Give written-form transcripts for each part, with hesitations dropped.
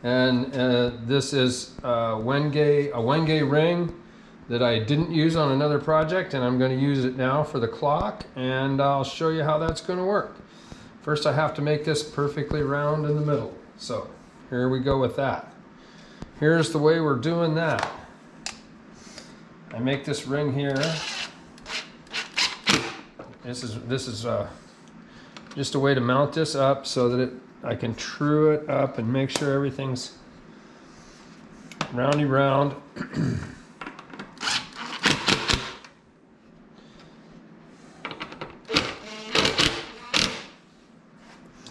And this is a Wenge ring that I didn't use on another project, and I'm going to use it now for the clock, and I'll show you how that's going to work. First, I have to make this perfectly round in the middle. So here we go with that. Here's the way we're doing that. I make this ring here. This is just a way to mount this up so that I can true it up and make sure everything's roundy round.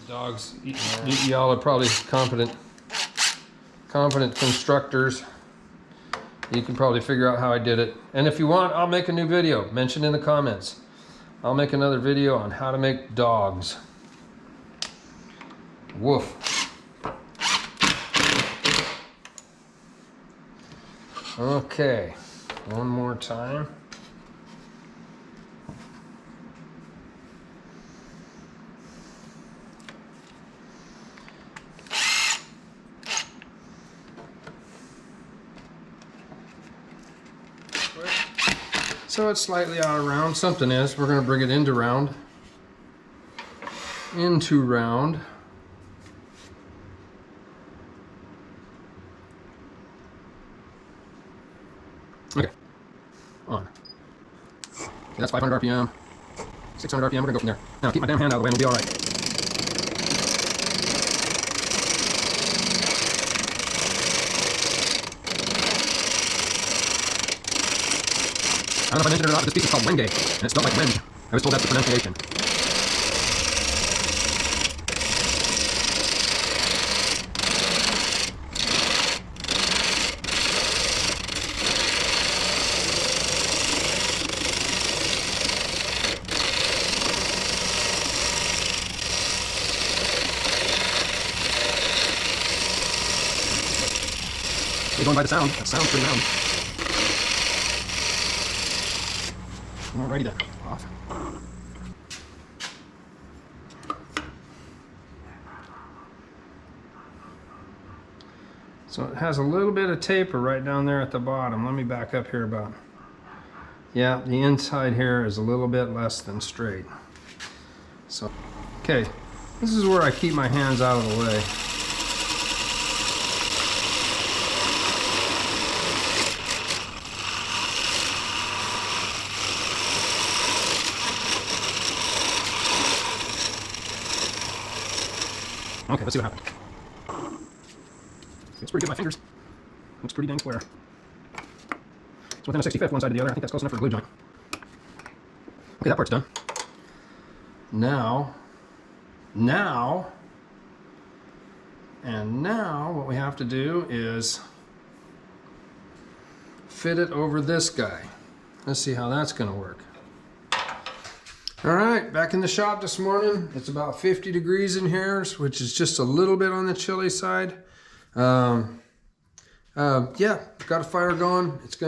Dogs, y'all are probably competent constructors. You can probably figure out how I did it. And if you want, I'll make a new video. Mention in the comments. I'll make another video on how to make dogs. Woof. Okay, one more time. So it's slightly out of round. Something is. We're going to bring it into round. Into round. Okay. On. Okay, that's 500 RPM. 600 RPM. We're going to go from there. Now keep my damn hand out of the way and we'll be all right. I don't know if I mentioned it or not, but this piece is called Wenge, and it's spelled like Wenge. I was told that's the pronunciation. You're going by the sound. That sounds pretty round. Alrighty then, off. So it has a little bit of taper right down there at the bottom. Let me back up here about. Yeah, the inside here is a little bit less than straight. So, okay, this is where I keep my hands out of the way. Okay, let's see what happens. It's pretty good with my fingers. Looks pretty dang square. It's within a 65th one side to the other. I think that's close enough for a glue joint. Okay, that part's done. Now what we have to do is fit it over this guy. Let's see how that's going to work. All right, back in the shop this morning. It's about 50 degrees in here, which is just a little bit on the chilly side. Yeah, got a fire going. It's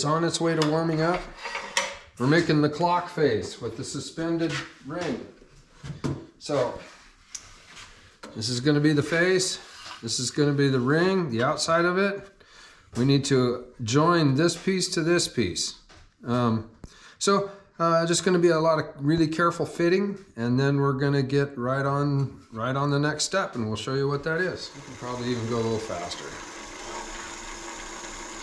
on its way to warming up. We're making the clock face with the suspended ring. So this is going to be the face. This is going to be the ring, the outside of it. We need to join this piece to this piece. Just going to be a lot of really careful fitting, and then we're going to get right on the next step, and we'll show you what that is. We can probably even go a little faster.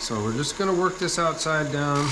So we're just going to work this outside down.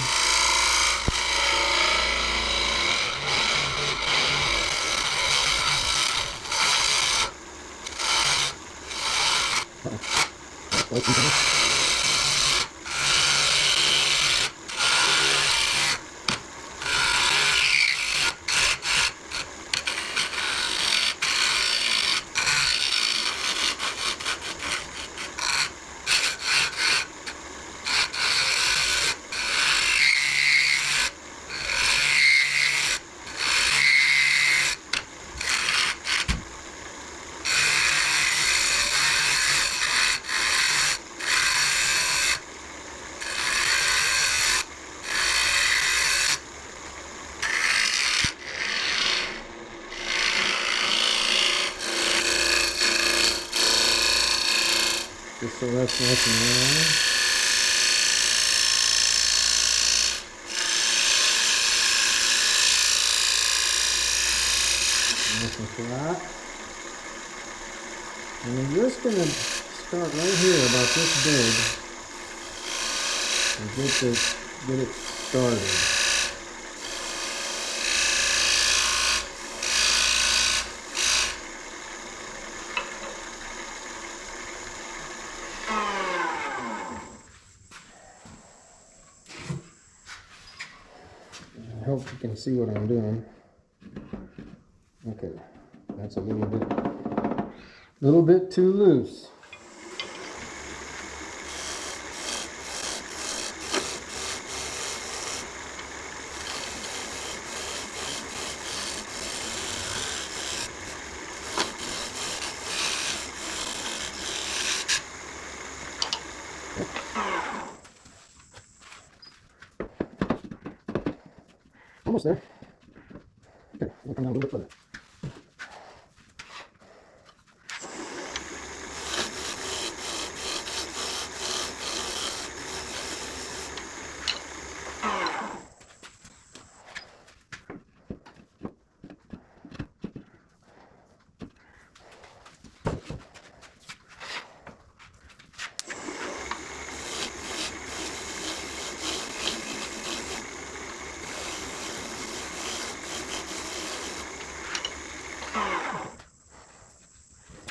just so that's nice and round. Nice and flat. And I'm just going to start right here about this big and get it started. I hope you can see what I'm doing. Okay, that's a little bit too loose. Almost there. Okay, we'll come down a little bit further.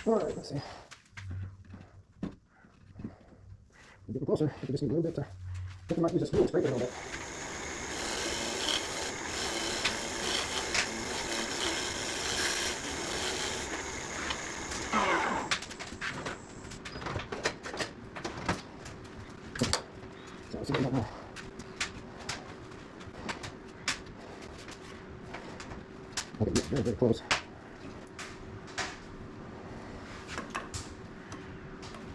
All right, let's see. Getting closer. We just need a little bit. I think we might use this wheel to scrape it a little bit. So let's see what we got now. Okay, yeah, very, very close.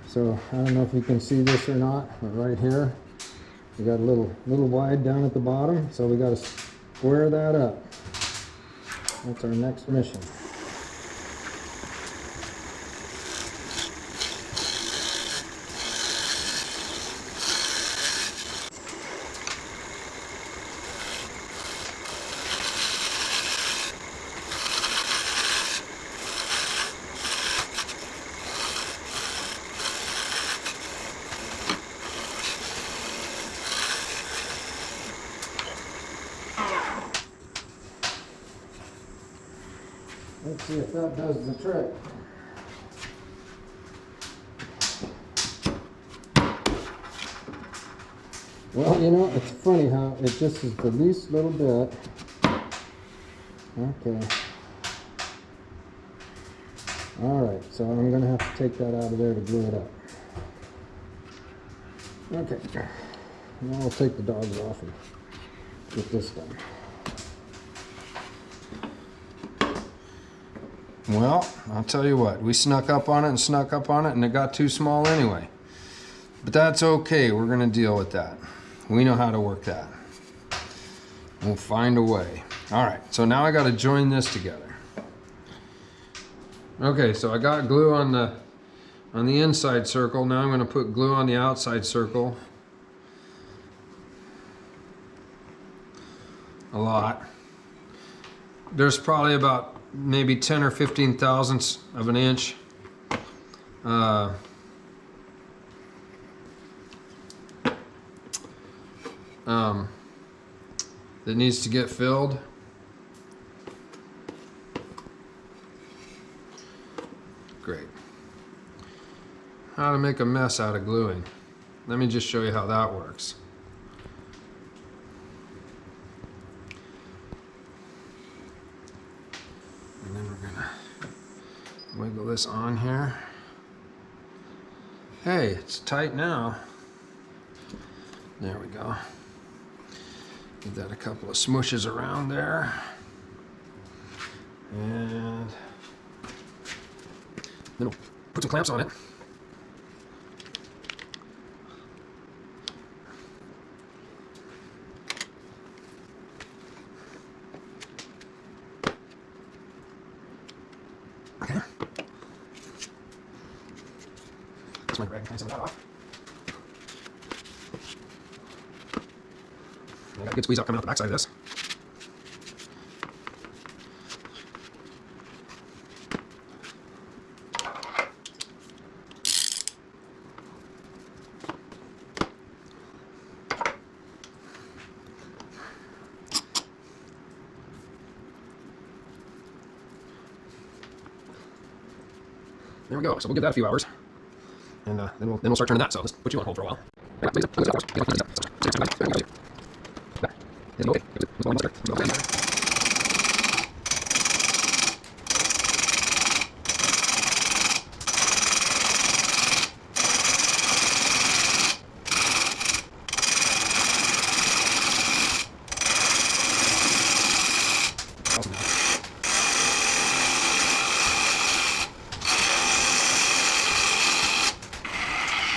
So I don't know if you can see this or not, but right here we got a little wide down at the bottom, so we got to square that up. That's our next mission. Let's see if that does the trick. Well, you know, it's funny how it just is the least little bit. Okay. Alright, so I'm going to have to take that out of there to glue it up. Okay. Now I'll take the dogs off and get this done. Well, I'll tell you what, we snuck up on it and it got too small anyway. But that's okay, we're gonna deal with that. We know how to work that. We'll find a way. All right, so now I gotta join this together. Okay, so I got glue on the inside circle. Now I'm gonna put glue on the outside circle. A lot. There's probably about maybe 10 or 15 thousandths of an inch that needs to get filled. Great. How to make a mess out of gluing. Let me just show you how that works. And then we're gonna wiggle this on here. Hey, it's tight now. There we go. Give that a couple of smooshes around there. And then we'll put some clamps on it. Okay. That's my rag and clean some of that off. I got a good squeeze out coming out the backside of this. There we go. So we'll give that a few hours, and then we'll start turning that. So let's put you on hold for a while.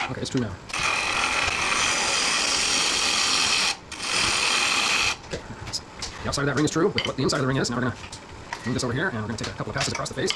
Okay, it's true now. Okay. The outside of that ring is true with what the inside of the ring is. Now we're going to move this over here, and we're going to take a couple of passes across the face.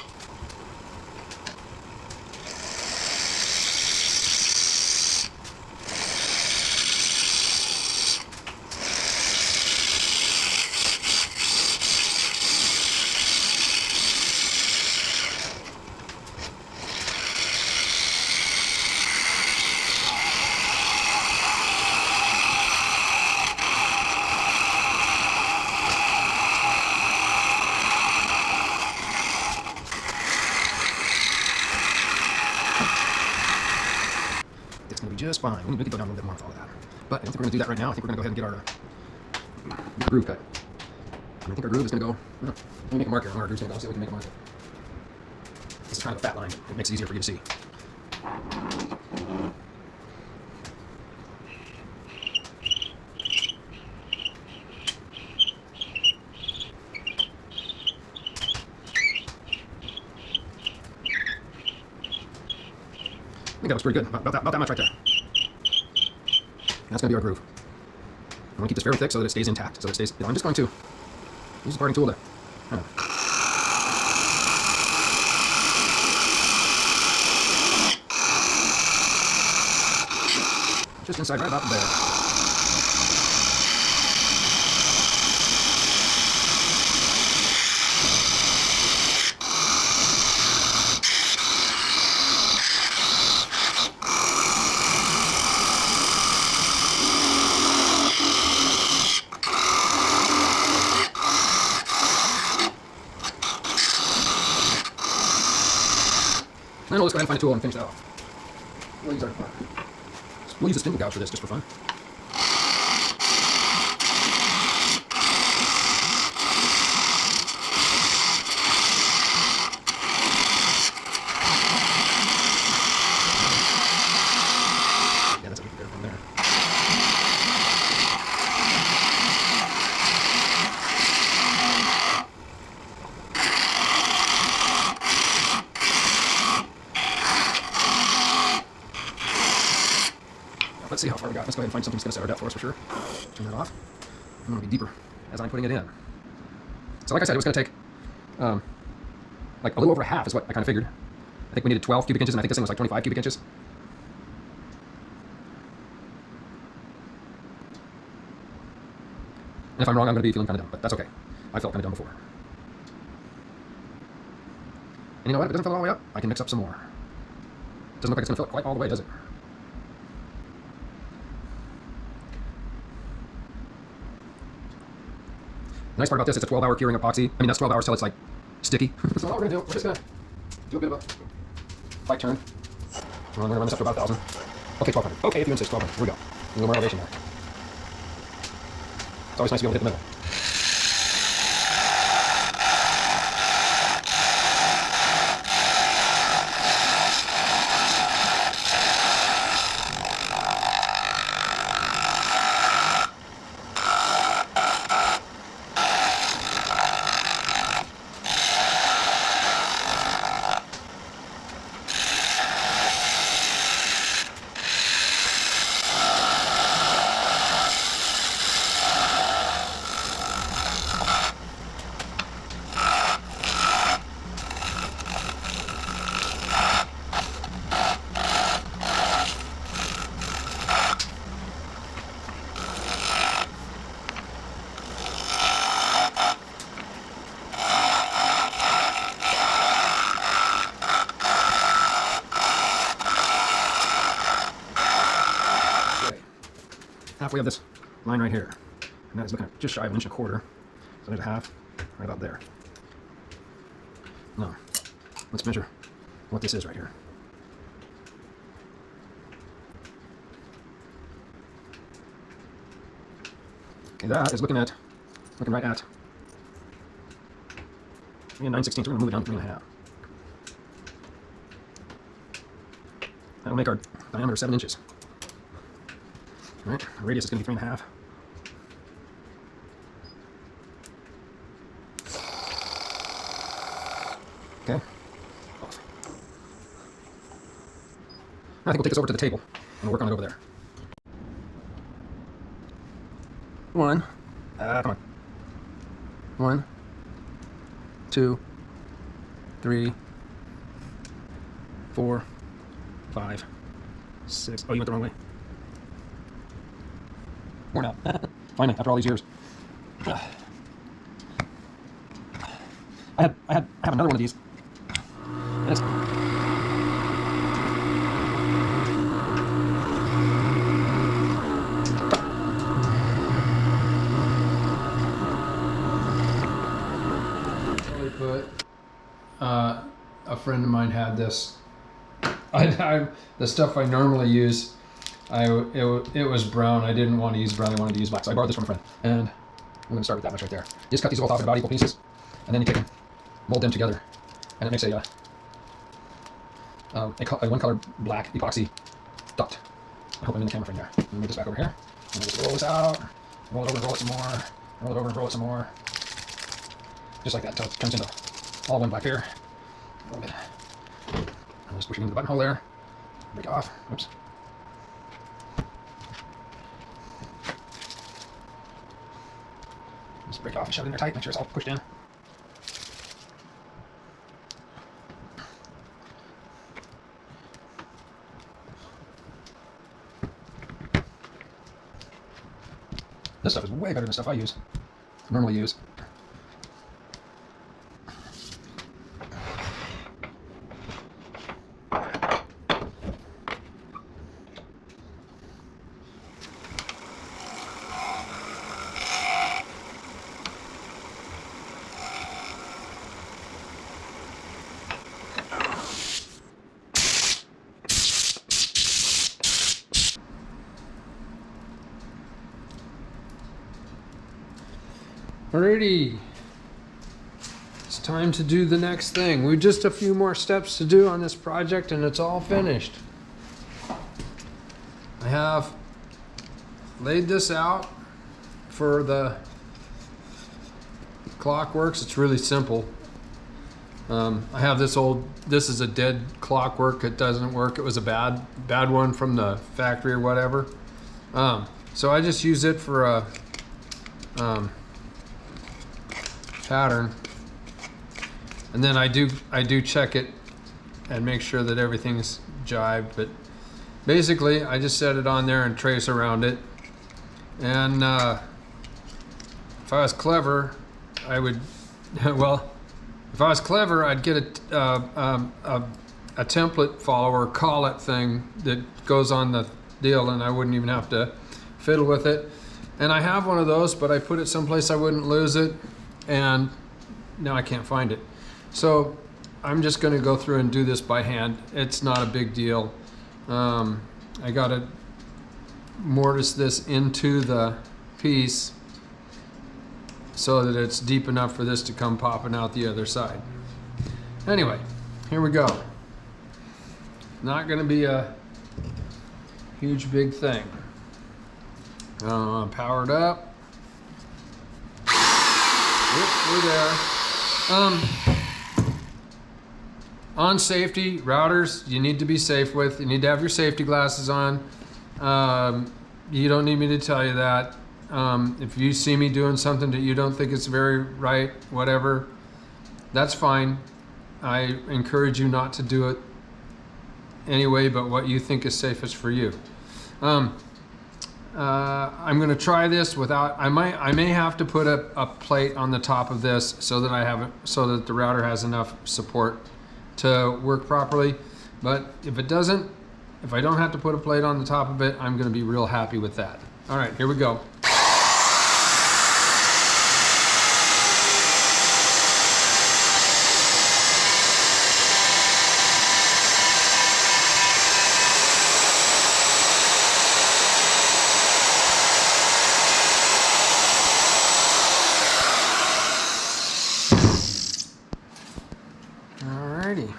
It's going to be just fine. We can go down a little bit more with all of that. But I don't think we're going to do that right now. I think we're going to go ahead and get our groove cut. And I think our groove is going to go... Let me make a mark here on where our groove's going to go. See if we can make a mark. This is kind of a fat line. It makes it easier for you to see. I think that looks pretty good. About that much right there. And that's going to be our groove. I want to keep this very thick so that it stays intact. So that it stays. I'm just going to use the parting tool to kind of just inside right about there. And then we'll just go ahead and find a tool and finish that off. We'll use a spindle gouge for this just for fun. Yeah, that's a big bit from there. Let's see how far we got. Let's go ahead and find something that's going to set our depth for us for sure. Turn that off. I'm going to be deeper as I'm putting it in. So like I said, it was going to take like a little over half is what I kind of figured. I think we needed 12 cubic inches, and I think this thing was like 25 cubic inches. And if I'm wrong, I'm going to be feeling kind of dumb, but that's okay. I felt kind of dumb before. And you know what? If it doesn't fill all the way up, I can mix up some more. Doesn't look like it's going to fill it quite all the way, does it? The nice part about this, it's a 12-hour curing epoxy. I mean, that's 12 hours till it's like sticky. So what we're going to do, we're just going to do a bit of a light turn. We're going to run this up to about 1,000. Okay, 1,200. Okay, if you insist, 1,200. Here we go. A little more elevation there. It's always nice to be able to hit the middle. halfway of this line right here. And that is looking at just shy of 1.25 inches. So there's a half right about there. Now, let's measure what this is right here. Okay, that is looking right at 3 9/16. We're going to move it down to 3.5. That'll make our diameter 7 inches. All right, the radius is going to be 3.5. Okay. Off. I think we'll take this over to the table and we'll work on it over there. Come on. 1, 2, 3, 4, 5, 6. Oh, you went the wrong way. Worn out. Finally, after all these years. I have another one of these. And it's a friend of mine had this. The stuff I normally use, it was brown. I didn't want to use brown. I wanted to use black, so I borrowed this from a friend. And I'm going to start with that much right there. You just cut these all off in about equal pieces, and then you take them, mold them together, and it makes a one color black epoxy dot. I hope I'm in the camera frame there. Move this back over here. And just roll this out. Roll it over and roll it some more. Roll it over and roll it some more. Just like that until it turns into all one black here. A little bit. I'm just pushing into the buttonhole there. Break it off. Oops. Just break it off and shove it in there tight. Make sure it's all pushed in. This stuff is way better than stuff I normally use. Alrighty, it's time to do the next thing. We've just a few more steps to do on this project and it's all finished. I have laid this out for the Clockworks. It's really simple. I have this is a dead Clockwork. It doesn't work. It was a bad one from the factory or whatever. So I just use it for a pattern, and then I do check it and make sure that everything's jived, but basically I just set it on there and trace around it. And if I was clever, I would well, if I was clever, I'd get a template follower collet thing that goes on the deal, and I wouldn't even have to fiddle with it. And I have one of those, but I put it someplace I wouldn't lose it, and now I can't find it. So I'm just going to go through and do this by hand. It's not a big deal. I got to mortise this into the piece so that it's deep enough for this to come popping out the other side. Anyway, here we go. Not going to be a huge big thing. Powered up. Yep, we're there. On safety, routers you need to be safe with. You need to have your safety glasses on. You don't need me to tell you that. If you see me doing something that you don't think is very right, whatever, that's fine. I encourage you not to do it anyway, but what you think is safest for you. I'm going to try this without. I may have to put a plate on the top of this so that I have it, so that the router has enough support to work properly. But if it doesn't, if I don't have to put a plate on the top of it, I'm going to be real happy with that. All right, here we go. Alrighty.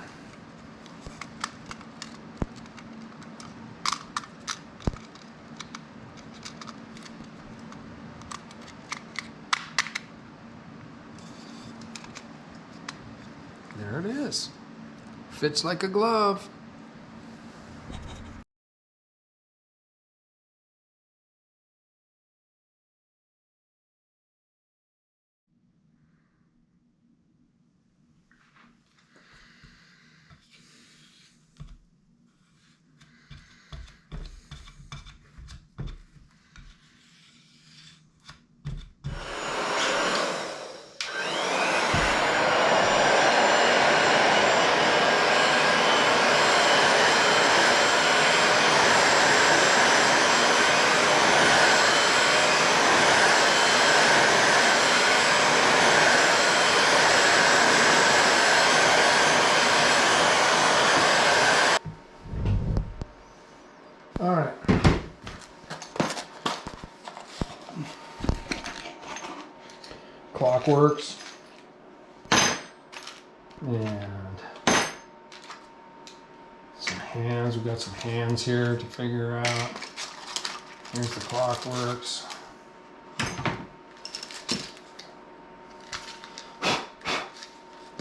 There it is. Fits like a glove. All right. Clockworks. And some hands. We've got some hands here to figure out. Here's the Clockworks.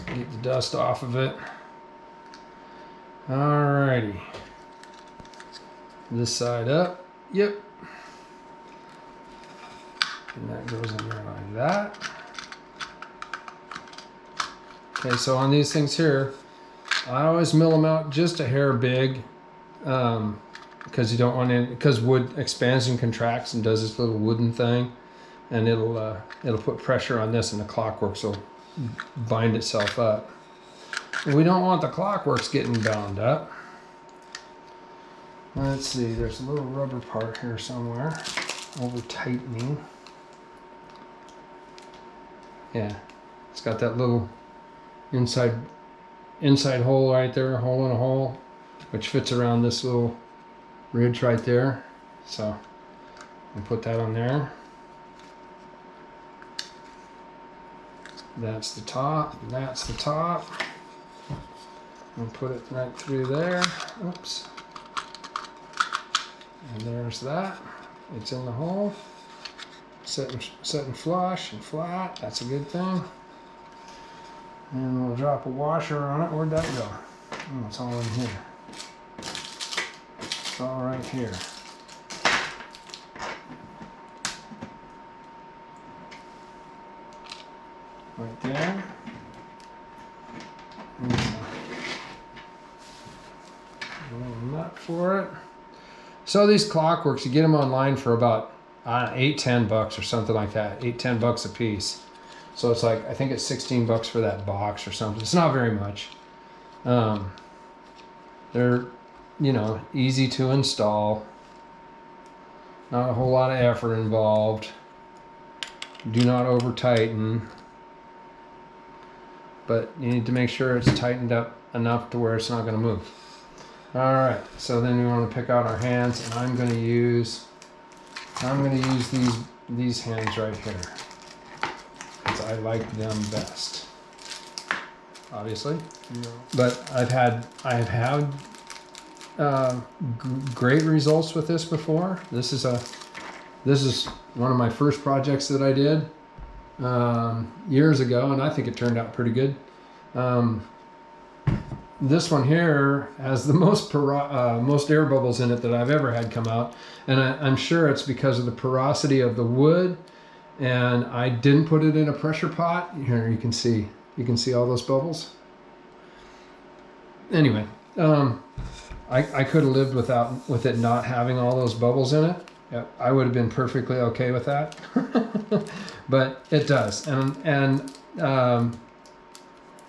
Get the dust off of it. Alrighty. This side up. Yep. And that goes in there like that. Okay, so on these things here, I always mill them out just a hair big, because you don't want to, because wood expands and contracts and does this little wooden thing, and it'll put pressure on this, and the Clockworks will bind itself up. And we don't want the Clockworks getting bound up. Let's see, there's a little rubber part here somewhere, over tightening. Yeah, it's got that little inside hole right there, hole in a hole, which fits around this little ridge right there. So I'll put that on there. That's the top, and that's the top. I'll put it right through there. Oops. And there's that. It's in the hole. Setting flush and flat. That's a good thing. And we'll drop a washer on it. Where'd that go? Oh, it's all in here. It's all right here. Right there. And a little nut for it. So these Clockworks, you get them online for about $8-10 or something like that. $8-10 a piece. So it's like, I think it's $16 for that box or something. It's not very much. They're, you know, easy to install. Not a whole lot of effort involved. Do not over tighten. But you need to make sure it's tightened up enough to where it's not going to move. All right, so then we want to pick out our hands, and I'm going to use these hands right here, because I like them best, obviously. But I have had great results with this before. This is one of my first projects that I did years ago, and I think it turned out pretty good. This one here has the most air bubbles in it that I've ever had come out, and I'm sure it's because of the porosity of the wood. And I didn't put it in a pressure pot. Here you can see all those bubbles. Anyway, I could have lived with it not having all those bubbles in it. Yep, I would have been perfectly okay with that. But it does, and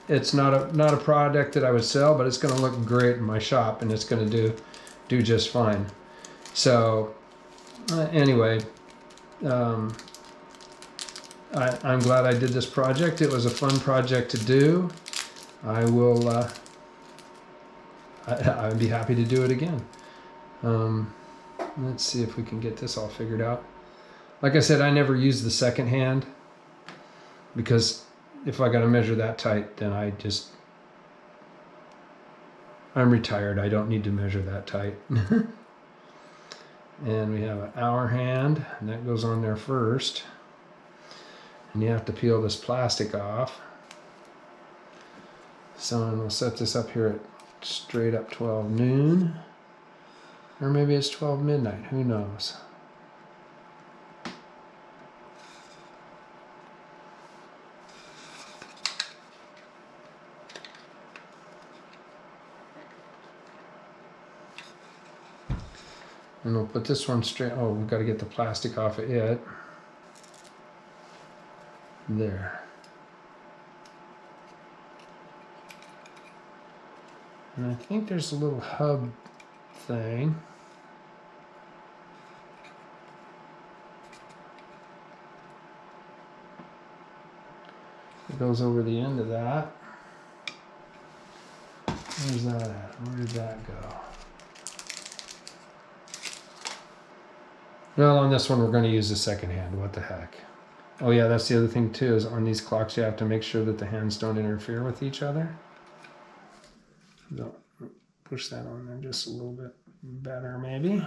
it's not a product that I would sell, but it's going to look great in my shop, and it's going to do just fine. So Anyway, I'm glad I did this project. It was a fun project to do. I will, I'd be happy to do it again. Let's see if we can get this all figured out. Like I said, I never use the second hand because if I got to measure that tight, then I'm retired. I don't need to measure that tight. And we have an hour hand, and that goes on there first. And you have to peel this plastic off. So I'm going to set this up here at straight up 12 noon. Or maybe it's 12 midnight, who knows. And we'll put this one straight. Oh, we've got to get the plastic off of it. There. And I think there's a little hub thing. It goes over the end of that. Where's that at? Where did that go? Well, on this one, we're going to use the second hand. What the heck? Oh, yeah, that's the other thing, too, is on these clocks, you have to make sure that the hands don't interfere with each other. Don't push that on there just a little bit better, maybe.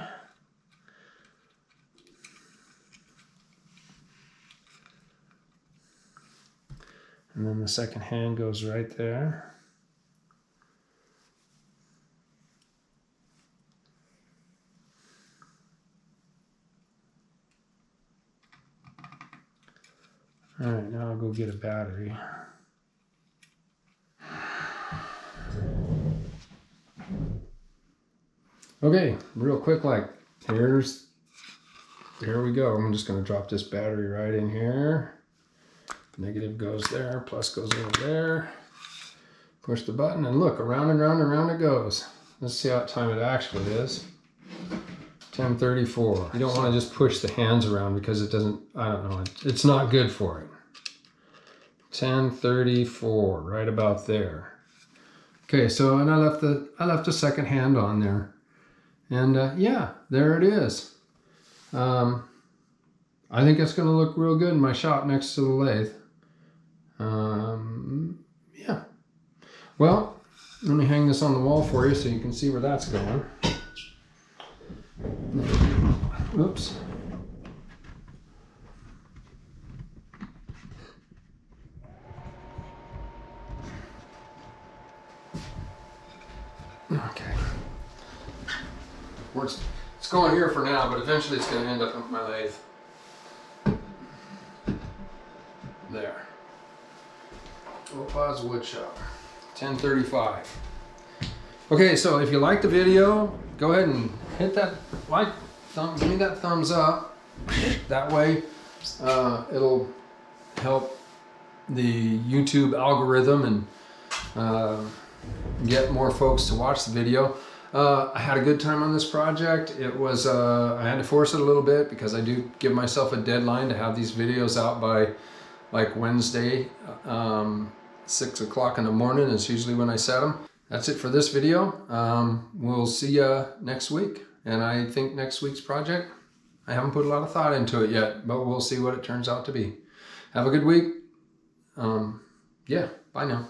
And then the second hand goes right there. All right, now I'll go get a battery. Okay, real quick, here we go. I'm just gonna drop this battery right in here. Negative goes there, plus goes over there. Push the button and look, around and round and round it goes. Let's see what time it actually is. 10:34. You don't want to just push the hands around because it doesn't, I don't know, it's not good for it. 10:34, right about there. Okay, so and I left the second hand on there. And yeah, there it is. I think it's going to look real good in my shop next to the lathe. Yeah. Well, let me hang this on the wall for you so you can see where that's going. Oops. Okay. It's going here for now, but eventually it's going to end up in my lathe. There. Opaz Wood Shop. 10:35. Okay, so if you like the video, go ahead and hit that give me that thumbs up. That way, it'll help the YouTube algorithm and get more folks to watch the video. I had a good time on this project. It was, I had to force it a little bit because I do give myself a deadline to have these videos out by like Wednesday, 6 o'clock in the morning is usually when I set them. That's it for this video. We'll see you next week. And I think next week's project, I haven't put a lot of thought into it yet, but we'll see what it turns out to be. Have a good week. Yeah, bye now.